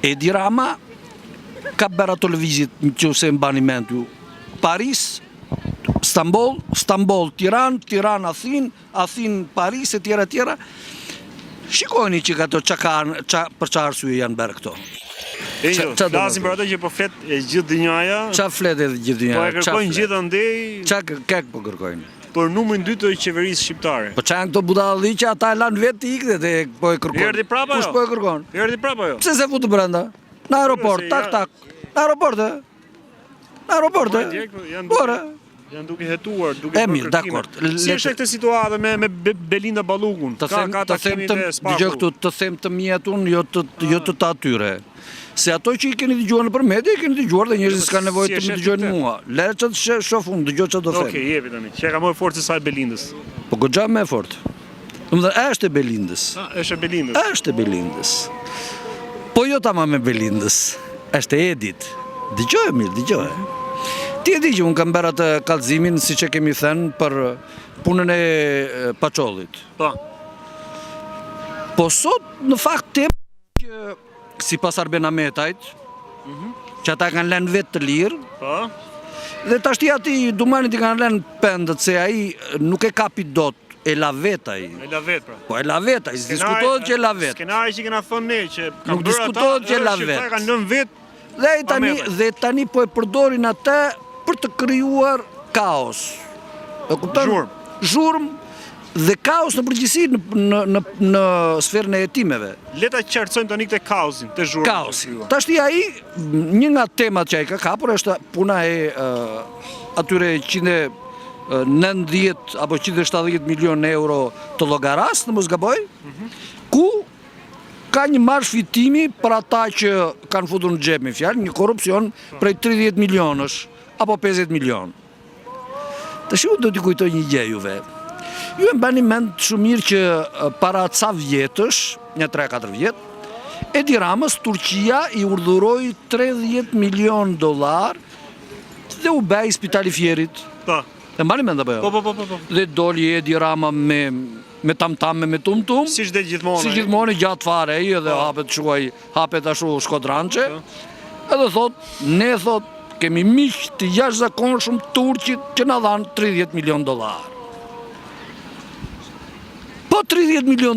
Edi Rama ka bërë ato lëvizjet që se mbani mend ju. Paris, Stambol, Tiran, Athin, Athin, Paris e tjera. Shikojni që ato për çfarë arsye janë bërë këto. Flasim për ato që po flet e gjithë dynjaja. Çfarë flet edhe gjithë dynjaja? Po e kërkojnë gjithë andej. Çka po kërkojnë? Për numrin 2 të qeverisë shqiptare. Po çan këto budalli që ata e lanë vetë ikët e po e kërkojnë. Erdhi prapa jo? Kush po e kërkon? Erdhi prapa jo? Pse se futu brenda? Në aeroport, tak. Në aeroport. Janë duke hetuar, duke bërë mirë, dakor. Si është këtë situatë me Belinda Ballukun? Të them të mjetun, jo të atyre. Se ato që i keni dëgjuar në për media, i keni dëgjuar dhe njerëzit s'ka nevojë të më dëgjojnë mua. Le që të shoh unë, dëgjoj çfarë do them. Okej, jepi tani. Që ka më fortë se sa e Belindës. Po goxha më fort. Domethënë është e Belindës. Është e Belindës. Po jo tamam me Belindës. Është e Edit. Dëgjoj mirë, dëgjoj. Ti e di që unë kam bërë atë kallëzimin, si që kemi thënë, për punën e Paçollit. Po sot, në fakt, tem që si pas Arben Ahmetajt, që ata kanë lënë vetë të lirë, dhe tashti ati Dumanit i kanë lënë pendët, se ai nuk e kapi dot, e la vet ai. E la vet, pra. Po e la vet ai, diskutohet që e la vet. Skenari që kena thonë ne, që nuk diskutohet që e la vet. Shqiptarë kanë lënë vet. Dhe tani po e përdorin atë për të krijuar kaos. E kupton? Zhurmë dhe kaos në përgjithësi në sferën e hetimeve. Le ta qartësojmë tani këtë kaosin, të zhurmë. Kaosi. Tashti ai, një nga temat që ai ka kapur është puna e atyre 190 apo 170 milion euro të llogaras, në mos gaboj, ku ka një marrë fitimi për ata që kanë futur në xhep me fjalë, një korrupsion prej 30 milionësh apo 50 milion. Tash unë do t'i kujtoj një gjë juve. Ju e mbani mend shumë mirë që para ca vjetësh, një 3-4 vjet, Edi Ramës Turqia i urdhëroi $30 milion dhe u bëi Spitali Fierit. Po. E mbani mend apo jo? Po. Dhe doli Edi Rama me tam-tam me tum-tum. Si gjithmonë. Si gjithmonë gjatë fare ai edhe hapet ashtu shkodrançe. Edhe thot, kemi miq të jashtëzakonshëm turqit që na dhanë $30 milion. Po $30 milion,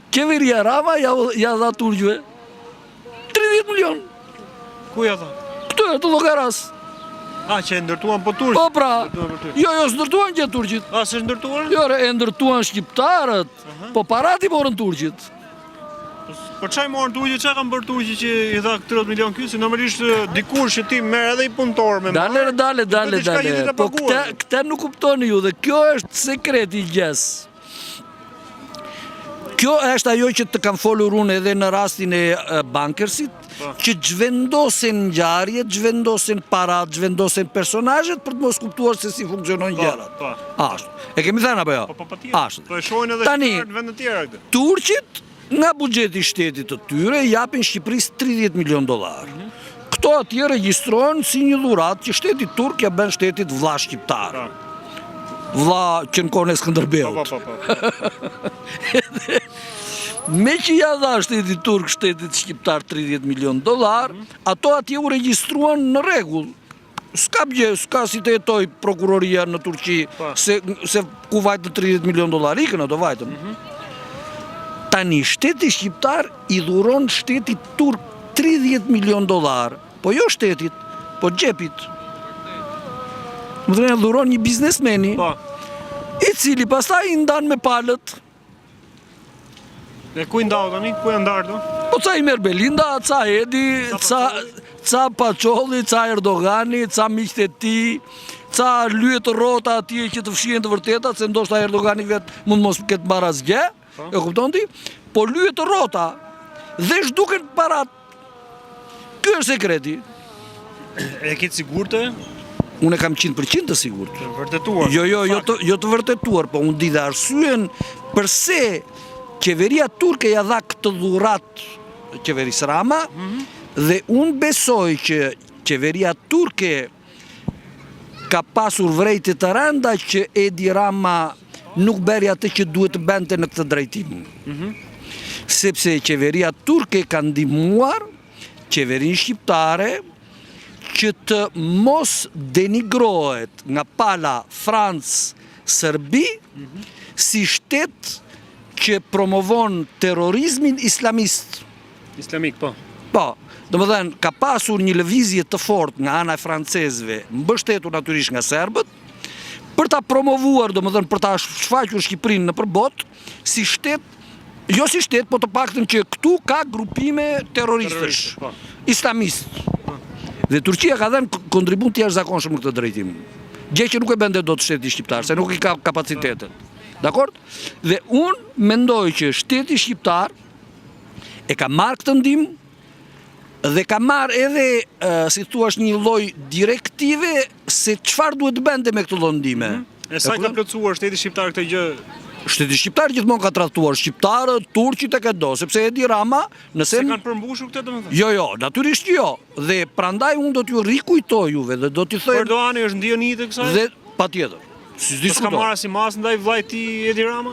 qeveria Rama ja dha turqëve. 30 milion. Ku ja dha? Këto e të llogaras. Që e ndërtuan po turqit? Po pra, jo s'ndërtuan që turqit. Se ndërtuan? Jo, e ndërtuan shqiptarët, po parati morën turqit. Po çaj morën turqit, çka kanë bërë turqit që i dha 30 milion ky, se normalisht dikur që ti merr edhe i punëtor me marrë. Dale. Po këtë nuk kuptoni ju dhe kjo është sekreti i gjës. Kjo është ajo që të kam folur unë edhe në rastin e bankersit, që zhvendosen ngjarjet, zhvendosen parat, zhvendosen personazhet për të mos kuptuar se si funksionojnë gjërat. Ashtu. E kemi thënë apo jo? Po patjetër. Ashtu. Po e shohin edhe në vende të tjera këtë. Turqit nga buxheti i shtetit të tyre japin Shqipërisë $30 milion. Këto atje regjistrohen si një dhuratë që shteti turk ja bën shtetit vlla shqiptar. Vlla që në kohën e Skënderbeut. Me që ja dha shteti turk shtetit shqiptar $30 milion, ato atje u regjistruan në rregull. S'ka bje, s'ka si të jetoj prokuroria në Turqi, se ku vajtën $30 milion, ikën ato vajtën. Tani shteti shqiptar i dhuron shtetit turk $30 milion, po jo shtetit, po xhepit. Më të në dhuron një biznesmeni, i cili pastaj i ndan me palët. Dhe ku i ndau tani? Ku e ndarë do? Po ca i merë Belinda, ca Edi, ca Paçolli, ca Erdogani, ca miqtë e tij, ca lyet rrota atje që të fshihen të vërtetat, se ndoshta Erdogani vetë mund mos ketë marrë asgjë, e kupton ti? Po lyet rrota dhe zhduken parat. Ky është sekreti. E ke sigurt? Unë kam 100% të sigurt. Të vërtetuar. Jo të vërtetuar, po unë di dhe arsyen përse qeveria turke ja dha këtë dhurat qeverisë Rama, dhe unë besoj që qeveria turke ka pasur vrejtje të rënda që Edi Rama nuk bëri atë që duhet të bënte në këtë drejtim. Sepse qeveria turke ka ndihmuar qeverinë shqiptare që të mos denigrohet nga pala Francë, Serbi, si shtet që promovon terrorizmin islamist. Islamik, po. Po, domethënë ka pasur një lëvizje të fortë nga ana e francezëve, mbështetur natyrisht nga serbët, për ta promovuar, domethënë për ta shfaqur Shqipërinë nëpër botë si shtet, jo si shtet, po të paktën që këtu ka grupime terroristësh, po. islamistë. Dhe Turqia ka dhënë kontribut të jashtëzakonshëm në këtë drejtim. Gjë që nuk e bën dot shteti shqiptar, se nuk i ka kapacitetet. Dakor? Dhe unë mendoj që shteti shqiptar e ka marrë këtë ndihmë dhe ka marrë edhe, si thua, një lloj direktive se çfarë duhet bënte me këtë lloj ndihme. E sa ka plotësuar shteti shqiptar këtë gjë? Shteti shqiptar gjithmonë ka trajtuar shqiptarët, turqit e këtë do, sepse Edi Rama, nëse Se kanë përmbushur këtë domethënë? Jo, natyrisht jo. Dhe prandaj unë do t'ju rikujtoj juve dhe do t'i them Erdoani është ndjeni të kësaj? dhe patjetër. Si S'ka diskutoj. marrë si mas ndaj vllajt i Edi Rama?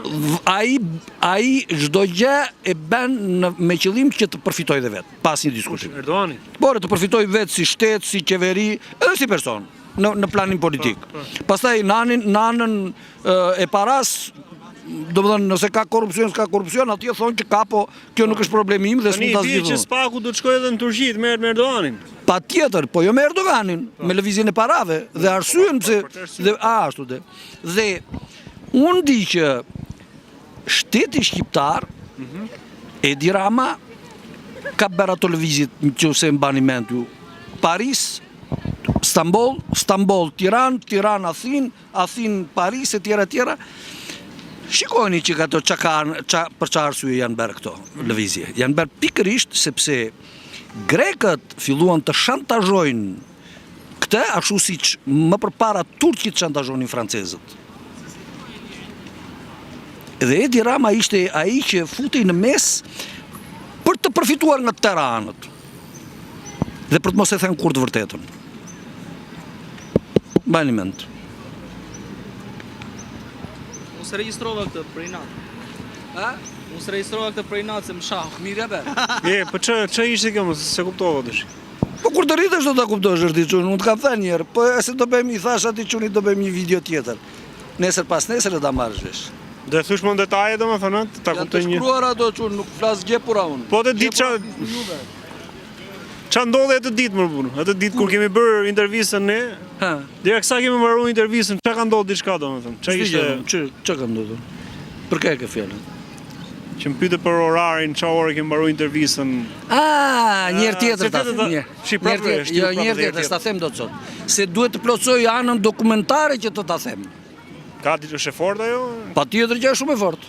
Ai çdo gjë e bën me qëllim që të përfitojë dhe vet, pas një diskutimi. Erdoani. Por të përfitojë vet si shtet, si qeveri, edhe si person në planin politik. Pastaj në anën e paras, domethënë nëse ka korrupsion, s'ka korrupsion, atje thonë që ka, po kjo nuk është problemi im dhe Tani s'mund ta di që zgjidhun. Spaku do të shkojë edhe në Turqi të merret me Erdoanin. Patjetër, po jo me Erdoganin, me lëvizjen e parave dhe arsyen pse dhe ashtu dhe. Dhe unë di që shteti shqiptar, Edi Rama ka bërë ato lëvizjet që se mbani mend ju. Paris, Stamboll, Tiranë, Tiranë, Athinë, Paris e tjera. Shikoni që ato për çfarë arsye janë bërë këto lëvizje. Janë bërë pikërisht sepse grekët filluan të shantazhojnë këtë, ashtu siç më përpara turqit shantazhonin francezët. Dhe Edi Rama ishte ai që futej në mes për të përfituar nga të tëra anët. Dhe për të mos e thënë kurrë të vërtetën. Bani mend. Unë se regjistrova këtë prej natë. A? Unë se regjistrova këtë prej natë se më shah. Mirë be. Po ç'a ishte kjo, se kuptova tash. Po kur të rritesh do ta kuptosh ti çun, unë të kam thënë një herë, po se do bëjmë, i thash atij çunit do bëjmë një video tjetër. Nesër pas nesër do ta marrësh vesh. Do e thush më në detaje domethënë, ta Janë të kuptoj një. shkruar ato çun, nuk flas gjë pura unë. Po të di ç'a ndodhi atë ditë më punë. Atë ditë kur kemi bërë intervistën ne, Ha. deri sa kemi mbaruar intervistën, ç'a ka ndodhur diçka domethënë. Ç'a ishte ç'a ka ndodhur? Për kë e ke fjalën? që më pyete për orarin, ç'a ore kemi mbaruar intervistën. Një herë tjetër ta them. Jo, një herë tjetër ta them dot sot. Se duhet të plotësoj anën dokumentare që të ta them. Ka diçka është e fortë ajo? Patjetër që është shumë e fortë.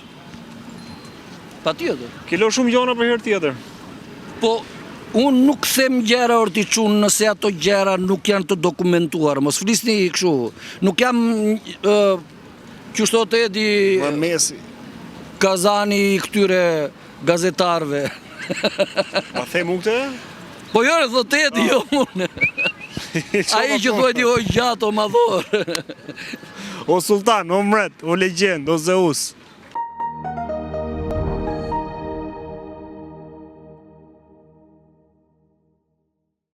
Patjetër. Kilo shumë gjona për herë tjetër. Po unë nuk them gjëra ortiçun nëse ato gjëra nuk janë të dokumentuar. Mos flisni kështu. Nuk jam që thot Edi Van Mesi. Kazani i këtyre gazetarëve. A them u këtë? Po jo, thot Edi, jo unë. Ai që thuhet o gjatë o madhor. O sultan, o mret, o legjend, o Zeus.